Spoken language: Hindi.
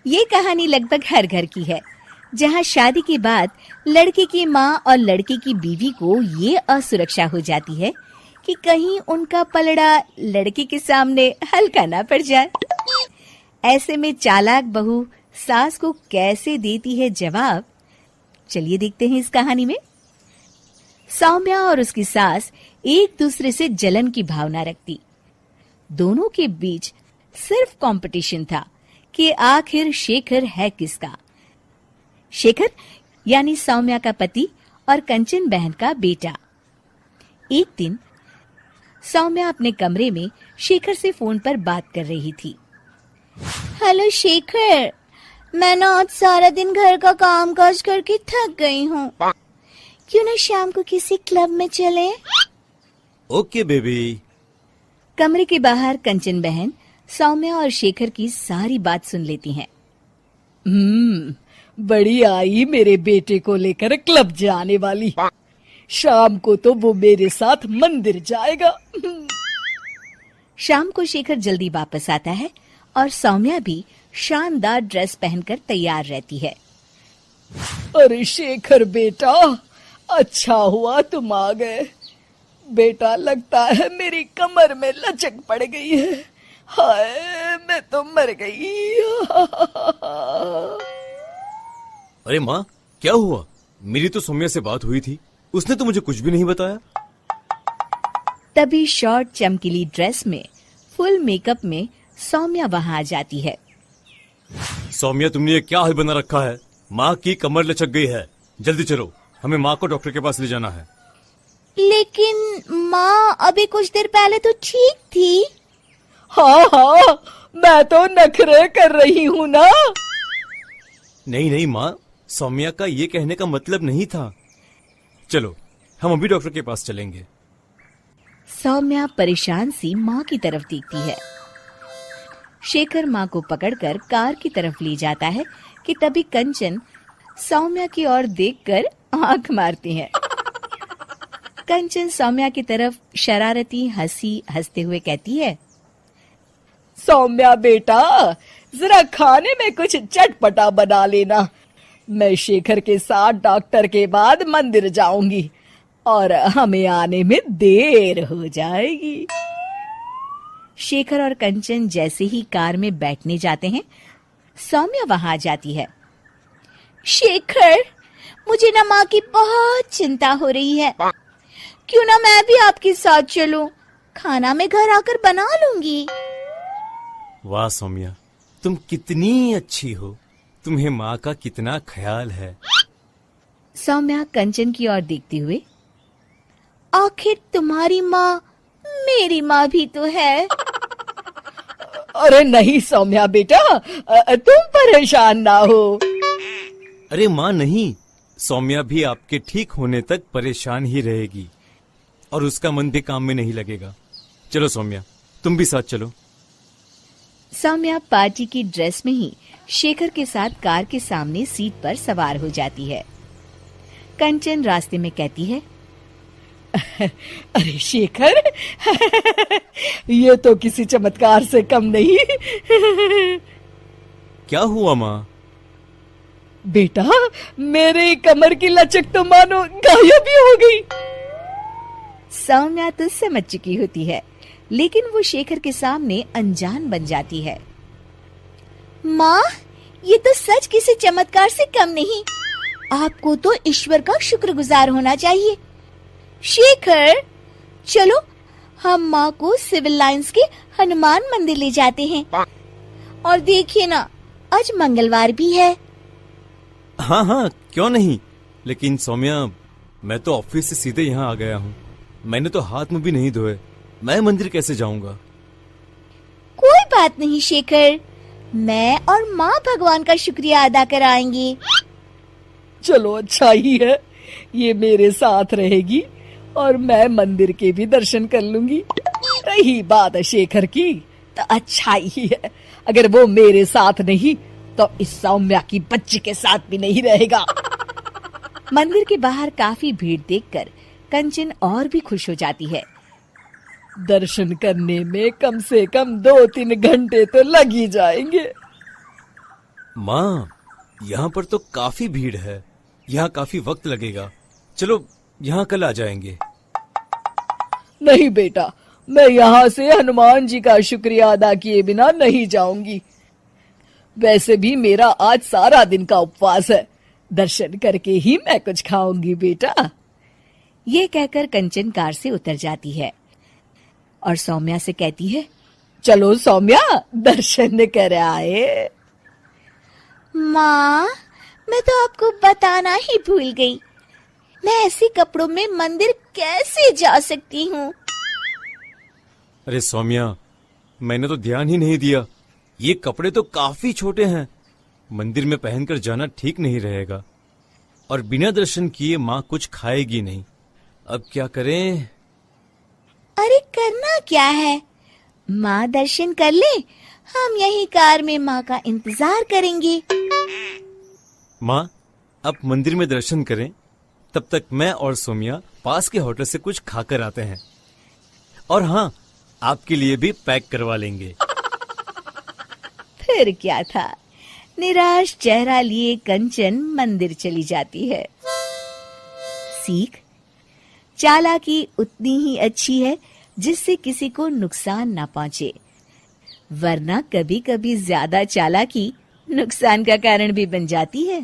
ये कहानी लगभग हर घर की है, जहाँ शादी के बाद लड़के की माँ और लड़के की बीवी को ये असुरक्षा हो जाती है कि कहीं उनका पलड़ा लड़के के सामने हल्का ना पड़ जाए। ऐसे में चालाक बहू सास को कैसे देती है जवाब, चलिए देखते हैं इस कहानी में। सौम्या और उसकी सास एक दूसरे से जलन की भावना रखती। दोनों के बीच सिर्फ कंपटीशन था कि आखिर शेखर है किसका। शेखर यानी सौम्या का पति और कंचन बहन का बेटा। एक दिन सौम्या अपने कमरे में शेखर से फोन पर बात कर रही थी। हेलो शेखर, मैं ना आज सारा दिन घर का काम काज करके थक गई हूँ। क्यों ना शाम को किसी क्लब में चले? Okay baby. कमरे के बाहर कंचन बहन सौम्या और शेखर की सारी बात सुन लेती हैं। बड़ी आई मेरे बेटे को लेकर क्लब जाने वाली। शाम को तो वो मेरे साथ मंदिर जाएगा। शाम को शेखर जल्दी वापस आता है और सौम्या भी शानदार ड्रेस पहनकर तैयार रहती है। अरे शेखर बेटा, अच्छा हुआ तुम आ गए। बेटा लगता है मेरी कमर में लचक पड़ गई है। हाय मैं तो मर गई। अरे माँ, क्या हुआ? मेरी तो सौम्या से बात हुई थी, उसने तो मुझे कुछ भी नहीं बताया। तभी शॉर्ट चमकीली ड्रेस में फुल मेकअप में सौम्या वहां आ जाती है। सौम्या, तुमने ये क्या हाल बना रखा है? माँ की कमर लचक गई है। जल्दी चलो, हमें माँ को डॉक्टर के पास ले जाना है। लेकिन माँ अभी कुछ देर पहले तो ठीक थी। हाँ, मैं तो नखरे कर रही हूँ ना। नहीं माँ, सौम्या का ये कहने का मतलब नहीं था। चलो, हम अभी डॉक्टर के पास चलेंगे। सौम्या परेशान सी माँ की तरफ देखती है। शेखर माँ को पकड़कर कार की तरफ ले जाता है कि तभी कंचन सौम्या की ओर देखकर आंख मारती है। कंचन सौम्या की तरफ शरारती हंसी हंसते हुए कहती है, सौम्या बेटा, जरा खाने में कुछ चटपटा बना लेना। मैं शेखर के साथ डॉक्टर के बाद मंदिर जाऊंगी और हमें आने में देर हो जाएगी। शेखर और कंचन जैसे ही कार में बैठने जाते हैं, सौम्या वहां आ जाती है। शेखर, मुझे ना माँ की बहुत चिंता हो रही है। क्यों ना मैं भी आपके साथ चलूं? खाना मैं घर आकर बना लूंगी। वाह सौम्या, तुम कितनी अच्छी हो। तुम्हें माँ का कितना ख्याल है। सौम्या कंचन की ओर देखते हुए, आखिर तुम्हारी माँ मेरी माँ भी तो है। अरे नहीं सौम्या बेटा, तुम परेशान ना हो। अरे माँ नहीं, सौम्या भी आपके ठीक होने तक परेशान ही रहेगी और उसका मन भी काम में नहीं लगेगा। चलो सौम्या, तुम भी साथ चलो। सौम्या पार्टी की ड्रेस में ही शेखर के साथ कार के सामने सीट पर सवार हो जाती है। कंचन रास्ते में कहती है, अरे शेखर, ये तो किसी चमत्कार से कम नहीं। क्या हुआ माँ? बेटा, मेरे कमर की लचक तो मानो गायब ही हो गई। सौम्या तो समझ चुकी होती है, लेकिन वो शेखर के सामने अनजान बन जाती है। माँ, ये तो सच किसी चमत्कार से कम नहीं। आपको तो ईश्वर का शुक्रगुजार होना चाहिए। शेखर, चलो हम माँ को सिविल लाइंस के हनुमान मंदिर ले जाते हैं। और देखिए ना, आज मंगलवार भी है। हाँ, क्यों नहीं। लेकिन सौम्या, मैं तो ऑफिस से सीधे यहाँ आ गया हूँ। मैंने तो हाथ मुंह भी नहीं धोए। मैं मंदिर कैसे जाऊंगा? कोई बात नहीं शेखर, मैं और माँ भगवान का शुक्रिया अदा कराएंगे। चलो अच्छा ही है, ये मेरे साथ रहेगी और मैं मंदिर के भी दर्शन कर लूंगी। रही बात शेखर की, तो अच्छा ही है। अगर वो मेरे साथ नहीं तो इस सौम्या की बच्ची के साथ भी नहीं रहेगा। मंदिर के बाहर काफी भीड़ देखकर कंचन और भी खुश हो जाती है। दर्शन करने में कम से कम 2-3 घंटे तो लग ही जाएंगे। माँ, यहाँ पर तो काफी भीड़ है, यहाँ काफी वक्त लगेगा। चलो यहाँ कल आ जाएंगे। नहीं बेटा, मैं यहाँ से हनुमान जी का शुक्रिया अदा किए बिना नहीं जाऊंगी। वैसे भी मेरा आज सारा दिन का उपवास है, दर्शन करके ही मैं कुछ खाऊंगी बेटा। ये कहकर कंचन कार से उतर जाती है और सौम्या से कहती है, चलो सौम्या, दर्शन कर आए। माँ, मैं तो आपको बताना ही भूल गई, मैं ऐसे कपड़ों में मंदिर कैसे जा सकती हूँ? अरे सौम्या, मैंने तो ध्यान ही नहीं दिया। ये कपड़े तो काफी छोटे हैं, मंदिर में पहनकर जाना ठीक नहीं रहेगा। और बिना दर्शन किए माँ कुछ खाएगी नहीं। अब क्या करें? अरे करना क्या है, माँ दर्शन कर ले, हम यही कार में माँ का इंतजार करेंगे। माँ, अब मंदिर में दर्शन करें, तब तक मैं और सौम्या पास के होटल से कुछ खाकर आते हैं। और हाँ, आपके लिए भी पैक करवा लेंगे। फिर क्या था, निराश चेहरा लिए कंचन मंदिर चली जाती है। सीख, चालाकी उतनी ही अच्छी है जिससे किसी को नुकसान ना पहुंचे, वरना कभी कभी ज्यादा चालाकी नुकसान का कारण भी बन जाती है।